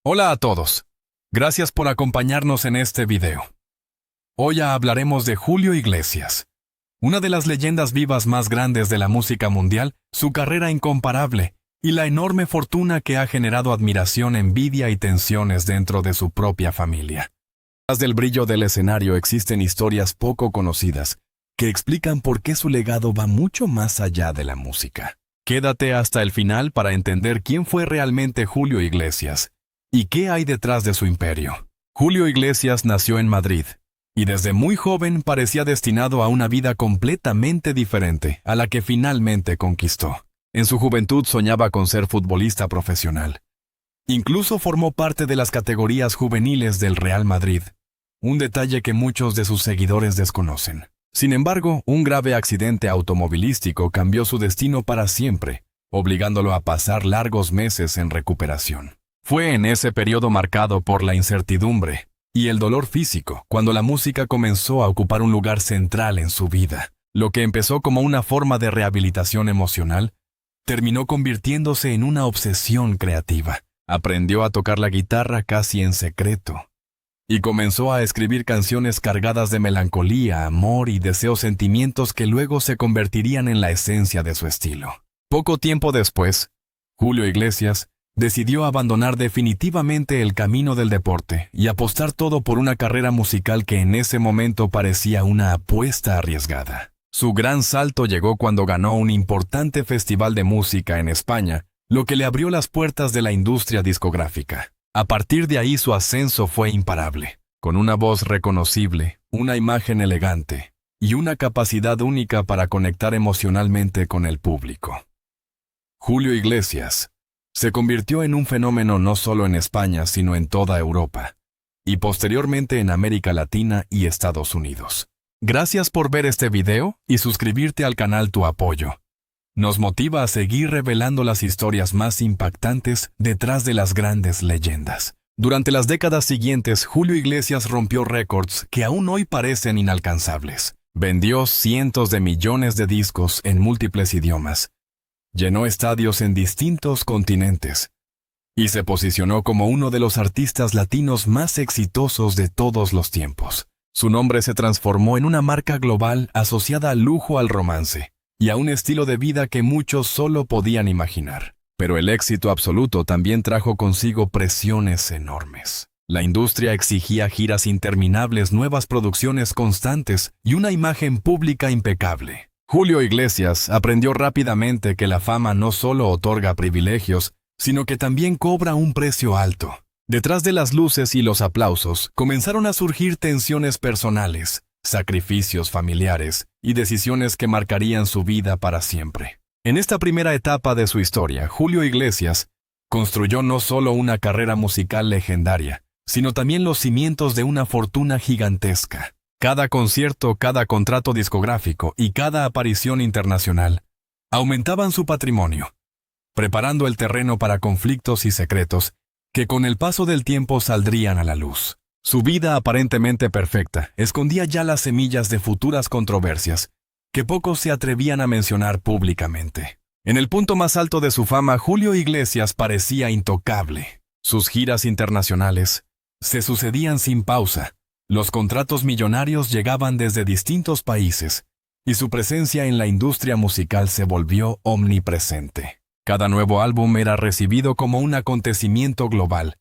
Hola a todos. Gracias por acompañarnos en este video. Hoy hablaremos de Julio Iglesias, una de las leyendas vivas más grandes de la música mundial, su carrera incomparable y la enorme fortuna que ha generado admiración, envidia y tensiones dentro de su propia familia. Detrás del brillo del escenario existen historias poco conocidas que explican por qué su legado va mucho más allá de la música. Quédate hasta el final para entender quién fue realmente Julio Iglesias y qué hay detrás de su imperio. Julio Iglesias nació en Madrid, y desde muy joven parecía destinado a una vida completamente diferente a la que finalmente conquistó. En su juventud soñaba con ser futbolista profesional. Incluso formó parte de las categorías juveniles del Real Madrid, un detalle que muchos de sus seguidores desconocen. Sin embargo, un grave accidente automovilístico cambió su destino para siempre, obligándolo a pasar largos meses en recuperación. Fue en ese periodo marcado por la incertidumbre y el dolor físico cuando la música comenzó a ocupar un lugar central en su vida. Lo que empezó como una forma de rehabilitación emocional terminó convirtiéndose en una obsesión creativa. Aprendió a tocar la guitarra casi en secreto y comenzó a escribir canciones cargadas de melancolía, amor y deseos, sentimientos que luego se convertirían en la esencia de su estilo. Poco tiempo después, Julio Iglesias decidió abandonar definitivamente el camino del deporte y apostar todo por una carrera musical que en ese momento parecía una apuesta arriesgada. Su gran salto llegó cuando ganó un importante festival de música en España, lo que le abrió las puertas de la industria discográfica. A partir de ahí su ascenso fue imparable, con una voz reconocible, una imagen elegante y una capacidad única para conectar emocionalmente con el público. Julio Iglesias se convirtió en un fenómeno no solo en España, sino en toda Europa, y posteriormente en América Latina y Estados Unidos. Gracias por ver este video y suscribirte al canal. Tu apoyo nos motiva a seguir revelando las historias más impactantes detrás de las grandes leyendas. Durante las décadas siguientes, Julio Iglesias rompió récords que aún hoy parecen inalcanzables. Vendió cientos de millones de discos en múltiples idiomas, llenó estadios en distintos continentes y se posicionó como uno de los artistas latinos más exitosos de todos los tiempos. Su nombre se transformó en una marca global asociada al lujo, al romance y a un estilo de vida que muchos solo podían imaginar. Pero el éxito absoluto también trajo consigo presiones enormes. La industria exigía giras interminables, nuevas producciones constantes y una imagen pública impecable. Julio Iglesias aprendió rápidamente que la fama no solo otorga privilegios, sino que también cobra un precio alto. Detrás de las luces y los aplausos, comenzaron a surgir tensiones personales, sacrificios familiares y decisiones que marcarían su vida para siempre. En esta primera etapa de su historia, Julio Iglesias construyó no solo una carrera musical legendaria, sino también los cimientos de una fortuna gigantesca. Cada concierto, cada contrato discográfico y cada aparición internacional aumentaban su patrimonio, preparando el terreno para conflictos y secretos que con el paso del tiempo saldrían a la luz. Su vida aparentemente perfecta escondía ya las semillas de futuras controversias que pocos se atrevían a mencionar públicamente. En el punto más alto de su fama, Julio Iglesias parecía intocable. Sus giras internacionales se sucedían sin pausa. Los contratos millonarios llegaban desde distintos países, y su presencia en la industria musical se volvió omnipresente. Cada nuevo álbum era recibido como un acontecimiento global,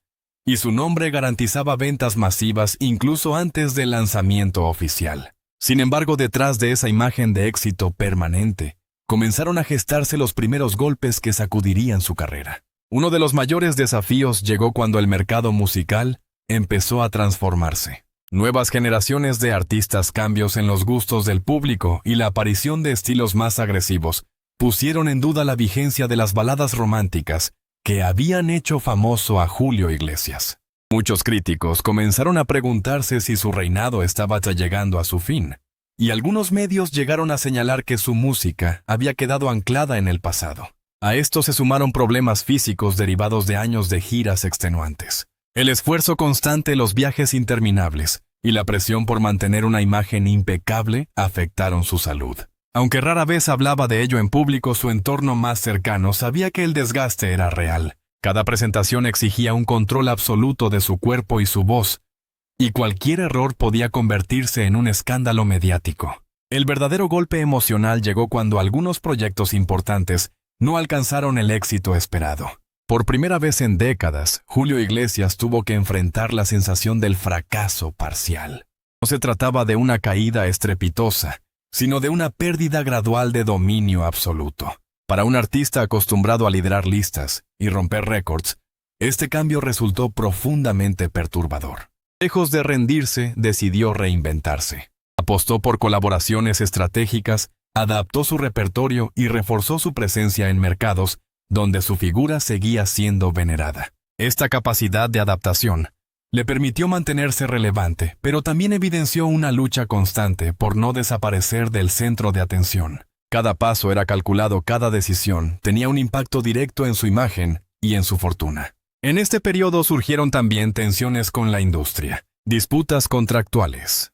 y su nombre garantizaba ventas masivas incluso antes del lanzamiento oficial. Sin embargo, detrás de esa imagen de éxito permanente, comenzaron a gestarse los primeros golpes que sacudirían su carrera. Uno de los mayores desafíos llegó cuando el mercado musical empezó a transformarse. Nuevas generaciones de artistas, cambios en los gustos del público y la aparición de estilos más agresivos pusieron en duda la vigencia de las baladas románticas que habían hecho famoso a Julio Iglesias. Muchos críticos comenzaron a preguntarse si su reinado estaba ya llegando a su fin, y algunos medios llegaron a señalar que su música había quedado anclada en el pasado. A esto se sumaron problemas físicos derivados de años de giras extenuantes. El esfuerzo constante, los viajes interminables y la presión por mantener una imagen impecable afectaron su salud. Aunque rara vez hablaba de ello en público, su entorno más cercano sabía que el desgaste era real Cada presentación exigía un control absoluto de su cuerpo y su voz, y cualquier error podía convertirse en un escándalo mediático. El verdadero golpe emocional llegó cuando algunos proyectos importantes no alcanzaron el éxito esperado. Por primera vez en décadas, Julio Iglesias tuvo que enfrentar la sensación del fracaso parcial. No se trataba de una caída estrepitosa, sino de una pérdida gradual de dominio absoluto. Para un artista acostumbrado a liderar listas y romper récords, este cambio resultó profundamente perturbador. Lejos de rendirse, decidió reinventarse. Apostó por colaboraciones estratégicas, adaptó su repertorio y reforzó su presencia en mercados donde su figura seguía siendo venerada. Esta capacidad de adaptación le permitió mantenerse relevante, pero también evidenció una lucha constante por no desaparecer del centro de atención. Cada paso era calculado, cada decisión tenía un impacto directo en su imagen y en su fortuna. En este periodo surgieron también tensiones con la industria, disputas contractuales.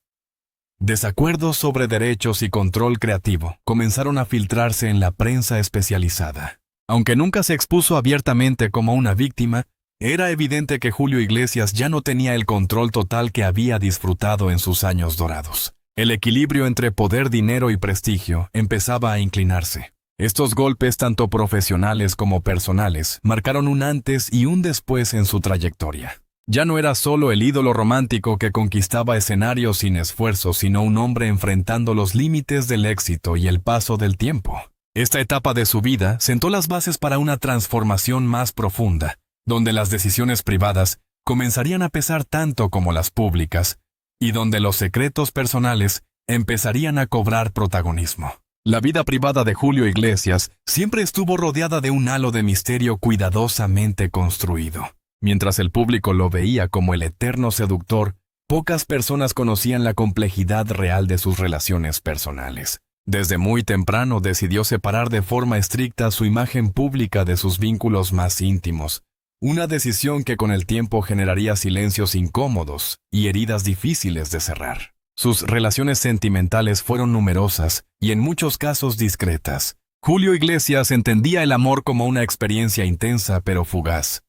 Desacuerdos sobre derechos y control creativo comenzaron a filtrarse en la prensa especializada. Aunque nunca se expuso abiertamente como una víctima, era evidente que Julio Iglesias ya no tenía el control total que había disfrutado en sus años dorados. El equilibrio entre poder, dinero y prestigio empezaba a inclinarse. Estos golpes, tanto profesionales como personales, marcaron un antes y un después en su trayectoria. Ya no era solo el ídolo romántico que conquistaba escenarios sin esfuerzo, sino un hombre enfrentando los límites del éxito y el paso del tiempo. Esta etapa de su vida sentó las bases para una transformación más profunda, donde las decisiones privadas comenzarían a pesar tanto como las públicas, y donde los secretos personales empezarían a cobrar protagonismo. La vida privada de Julio Iglesias siempre estuvo rodeada de un halo de misterio cuidadosamente construido. Mientras el público lo veía como el eterno seductor, pocas personas conocían la complejidad real de sus relaciones personales. Desde muy temprano decidió separar de forma estricta su imagen pública de sus vínculos más íntimos, una decisión que con el tiempo generaría silencios incómodos y heridas difíciles de cerrar. Sus relaciones sentimentales fueron numerosas y en muchos casos discretas. Julio Iglesias entendía el amor como una experiencia intensa pero fugaz,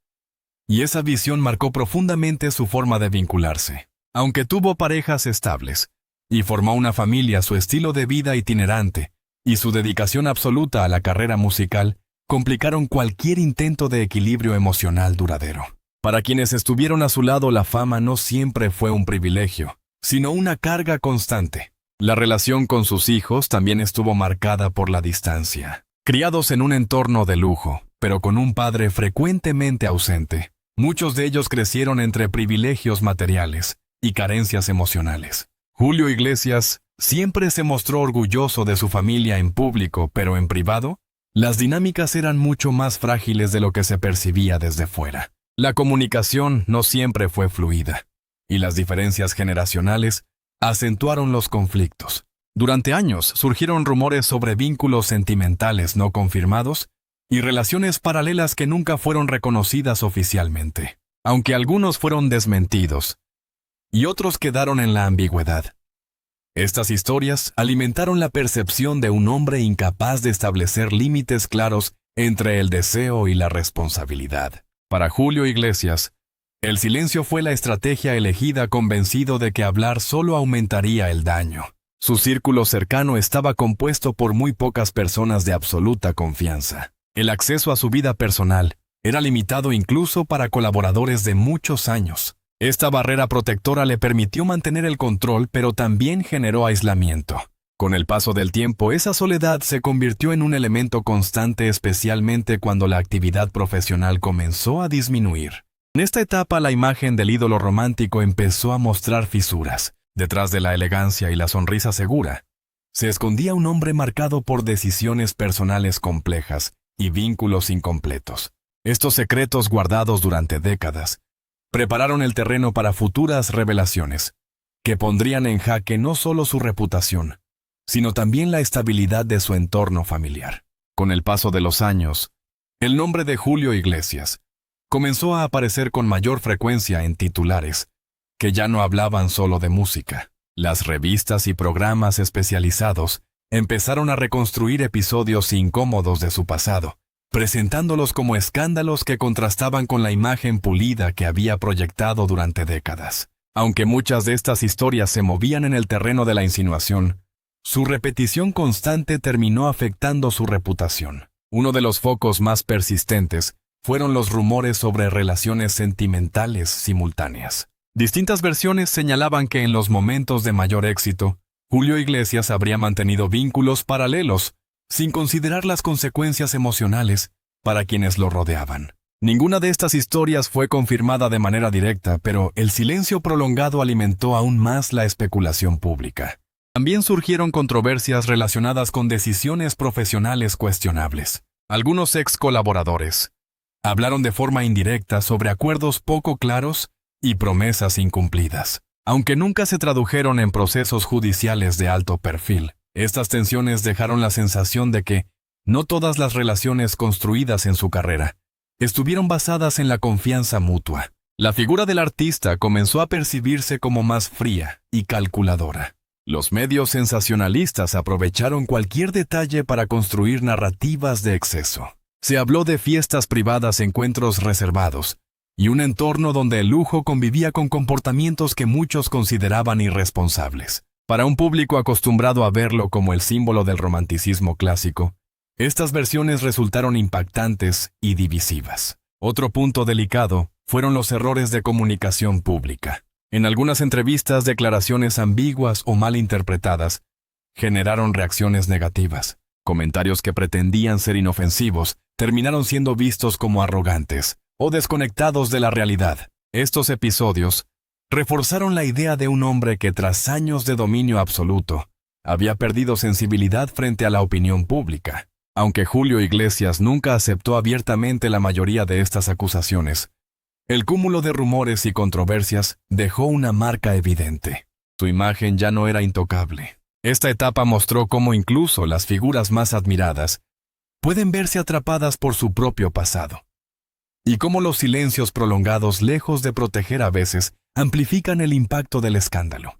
y esa visión marcó profundamente su forma de vincularse. Aunque tuvo parejas estables y formó una familia, su estilo de vida itinerante y su dedicación absoluta a la carrera musical complicaron cualquier intento de equilibrio emocional duradero. Para quienes estuvieron a su lado, la fama no siempre fue un privilegio, sino una carga constante. La relación con sus hijos también estuvo marcada por la distancia. Criados en un entorno de lujo, pero con un padre frecuentemente ausente, muchos de ellos crecieron entre privilegios materiales y carencias emocionales. Julio Iglesias siempre se mostró orgulloso de su familia en público, pero en privado, las dinámicas eran mucho más frágiles de lo que se percibía desde fuera. La comunicación no siempre fue fluida, y las diferencias generacionales acentuaron los conflictos. Durante años surgieron rumores sobre vínculos sentimentales no confirmados y relaciones paralelas que nunca fueron reconocidas oficialmente, aunque algunos fueron desmentidos y otros quedaron en la ambigüedad. Estas historias alimentaron la percepción de un hombre incapaz de establecer límites claros entre el deseo y la responsabilidad. Para Julio Iglesias, el silencio fue la estrategia elegida, convencido de que hablar solo aumentaría el daño. Su círculo cercano estaba compuesto por muy pocas personas de absoluta confianza. El acceso a su vida personal era limitado incluso para colaboradores de muchos años. Esta barrera protectora le permitió mantener el control, pero también generó aislamiento. Con el paso del tiempo, esa soledad se convirtió en un elemento constante, especialmente cuando la actividad profesional comenzó a disminuir. En esta etapa, la imagen del ídolo romántico empezó a mostrar fisuras. Detrás de la elegancia y la sonrisa segura, se escondía un hombre marcado por decisiones personales complejas y vínculos incompletos. Estos secretos, guardados durante décadas, prepararon el terreno para futuras revelaciones, que pondrían en jaque no solo su reputación, sino también la estabilidad de su entorno familiar. Con el paso de los años, el nombre de Julio Iglesias comenzó a aparecer con mayor frecuencia en titulares, que ya no hablaban solo de música. Las revistas y programas especializados empezaron a reconstruir episodios incómodos de su pasado presentándolos como escándalos que contrastaban con la imagen pulida que había proyectado durante décadas. Aunque muchas de estas historias se movían en el terreno de la insinuación, su repetición constante terminó afectando su reputación. Uno de los focos más persistentes fueron los rumores sobre relaciones sentimentales simultáneas. Distintas versiones señalaban que en los momentos de mayor éxito, Julio Iglesias habría mantenido vínculos paralelos, sin considerar las consecuencias emocionales para quienes lo rodeaban. Ninguna de estas historias fue confirmada de manera directa, pero el silencio prolongado alimentó aún más la especulación pública. También surgieron controversias relacionadas con decisiones profesionales cuestionables. Algunos ex colaboradores hablaron de forma indirecta sobre acuerdos poco claros y promesas incumplidas. Aunque nunca se tradujeron en procesos judiciales de alto perfil, estas tensiones dejaron la sensación de que no todas las relaciones construidas en su carrera estuvieron basadas en la confianza mutua. La figura del artista comenzó a percibirse como más fría y calculadora. Los medios sensacionalistas aprovecharon cualquier detalle para construir narrativas de exceso. Se habló de fiestas privadas, encuentros reservados, y un entorno donde el lujo convivía con comportamientos que muchos consideraban irresponsables. Para un público acostumbrado a verlo como el símbolo del romanticismo clásico, estas versiones resultaron impactantes y divisivas. Otro punto delicado fueron los errores de comunicación pública. En algunas entrevistas, declaraciones ambiguas o mal interpretadas generaron reacciones negativas. Comentarios que pretendían ser inofensivos terminaron siendo vistos como arrogantes o desconectados de la realidad. Estos episodios reforzaron la idea de un hombre que, tras años de dominio absoluto, había perdido sensibilidad frente a la opinión pública. Aunque Julio Iglesias nunca aceptó abiertamente la mayoría de estas acusaciones, el cúmulo de rumores y controversias dejó una marca evidente. Su imagen ya no era intocable. Esta etapa mostró cómo incluso las figuras más admiradas pueden verse atrapadas por su propio pasado, y cómo los silencios prolongados, lejos de proteger a veces, amplifican el impacto del escándalo.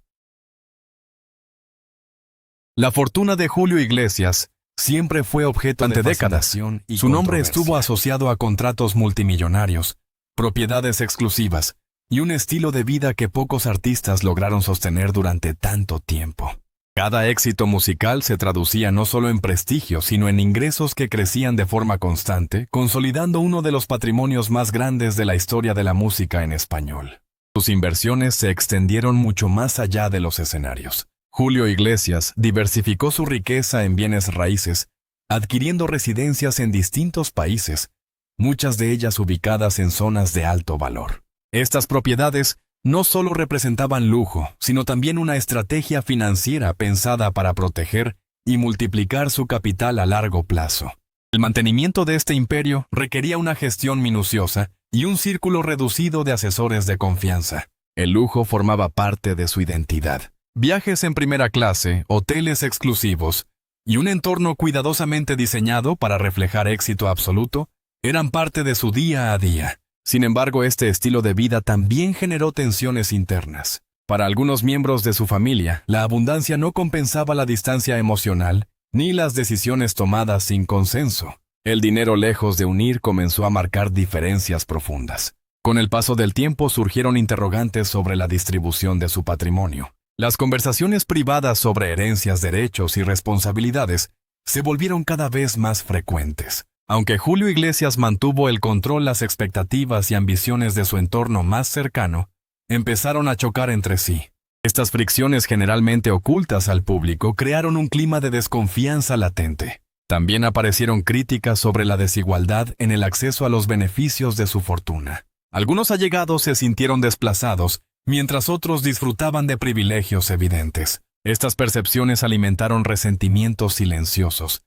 La fortuna de Julio Iglesias siempre fue objeto de décadas. Su nombre estuvo asociado a contratos multimillonarios, propiedades exclusivas y un estilo de vida que pocos artistas lograron sostener durante tanto tiempo. Cada éxito musical se traducía no solo en prestigio, sino en ingresos que crecían de forma constante, consolidando uno de los patrimonios más grandes de la historia de la música en español. Sus inversiones se extendieron mucho más allá de los escenarios. Julio Iglesias diversificó su riqueza en bienes raíces, adquiriendo residencias en distintos países, muchas de ellas ubicadas en zonas de alto valor. Estas propiedades no solo representaban lujo, sino también una estrategia financiera pensada para proteger y multiplicar su capital a largo plazo. El mantenimiento de este imperio requería una gestión minuciosa y un círculo reducido de asesores de confianza. El lujo formaba parte de su identidad. Viajes en primera clase, hoteles exclusivos y un entorno cuidadosamente diseñado para reflejar éxito absoluto eran parte de su día a día. Sin embargo, este estilo de vida también generó tensiones internas. Para algunos miembros de su familia, la abundancia no compensaba la distancia emocional ni las decisiones tomadas sin consenso. El dinero, lejos de unir, comenzó a marcar diferencias profundas. Con el paso del tiempo surgieron interrogantes sobre la distribución de su patrimonio. Las conversaciones privadas sobre herencias, derechos y responsabilidades se volvieron cada vez más frecuentes. Aunque Julio Iglesias mantuvo el control, las expectativas y ambiciones de su entorno más cercano empezaron a chocar entre sí. Estas fricciones, generalmente ocultas al público, crearon un clima de desconfianza latente. También aparecieron críticas sobre la desigualdad en el acceso a los beneficios de su fortuna. Algunos allegados se sintieron desplazados, mientras otros disfrutaban de privilegios evidentes. Estas percepciones alimentaron resentimientos silenciosos,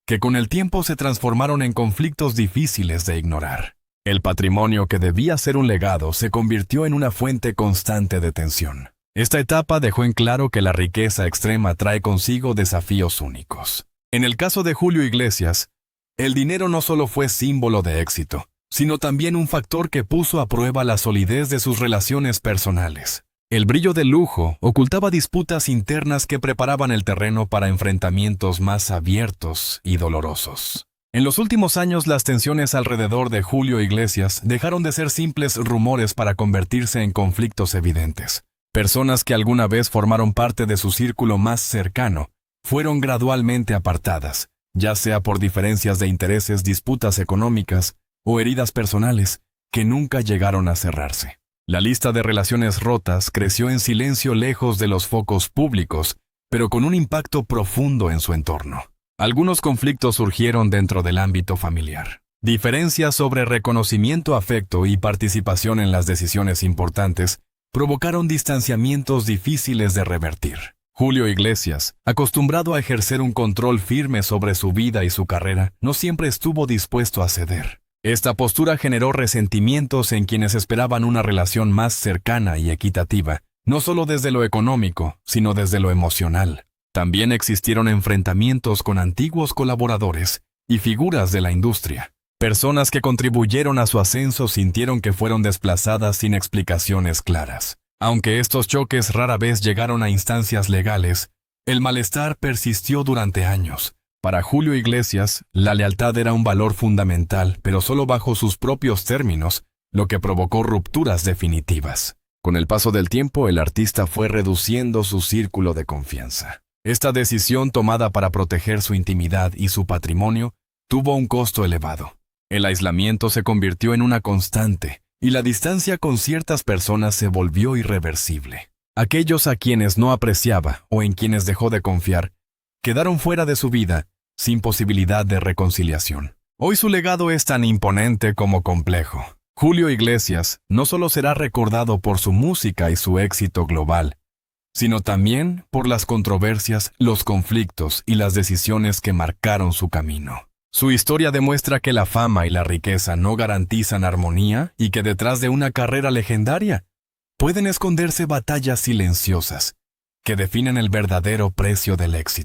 que con el tiempo se transformaron en conflictos difíciles de ignorar. El patrimonio que debía ser un legado se convirtió en una fuente constante de tensión. Esta etapa dejó en claro que la riqueza extrema trae consigo desafíos únicos. En el caso de Julio Iglesias, el dinero no solo fue símbolo de éxito, sino también un factor que puso a prueba la solidez de sus relaciones personales. El brillo del lujo ocultaba disputas internas que preparaban el terreno para enfrentamientos más abiertos y dolorosos. En los últimos años, las tensiones alrededor de Julio Iglesias dejaron de ser simples rumores para convertirse en conflictos evidentes. Personas que alguna vez formaron parte de su círculo más cercano fueron gradualmente apartadas, ya sea por diferencias de intereses, disputas económicas o heridas personales que nunca llegaron a cerrarse. La lista de relaciones rotas creció en silencio lejos de los focos públicos, pero con un impacto profundo en su entorno. Algunos conflictos surgieron dentro del ámbito familiar. Diferencias sobre reconocimiento, afecto y participación en las decisiones importantes provocaron distanciamientos difíciles de revertir. Julio Iglesias, acostumbrado a ejercer un control firme sobre su vida y su carrera, no siempre estuvo dispuesto a ceder. Esta postura generó resentimientos en quienes esperaban una relación más cercana y equitativa, no solo desde lo económico, sino desde lo emocional. También existieron enfrentamientos con antiguos colaboradores y figuras de la industria. Personas que contribuyeron a su ascenso sintieron que fueron desplazadas sin explicaciones claras. Aunque estos choques rara vez llegaron a instancias legales, el malestar persistió durante años. Para Julio Iglesias, la lealtad era un valor fundamental, pero solo bajo sus propios términos, lo que provocó rupturas definitivas. Con el paso del tiempo, el artista fue reduciendo su círculo de confianza. Esta decisión, tomada para proteger su intimidad y su patrimonio, tuvo un costo elevado. El aislamiento se convirtió en una constante, y la distancia con ciertas personas se volvió irreversible. Aquellos a quienes no apreciaba o en quienes dejó de confiar, quedaron fuera de su vida, sin posibilidad de reconciliación. Hoy su legado es tan imponente como complejo. Julio Iglesias no solo será recordado por su música y su éxito global, sino también por las controversias, los conflictos y las decisiones que marcaron su camino. Su historia demuestra que la fama y la riqueza no garantizan armonía y que detrás de una carrera legendaria pueden esconderse batallas silenciosas que definen el verdadero precio del éxito.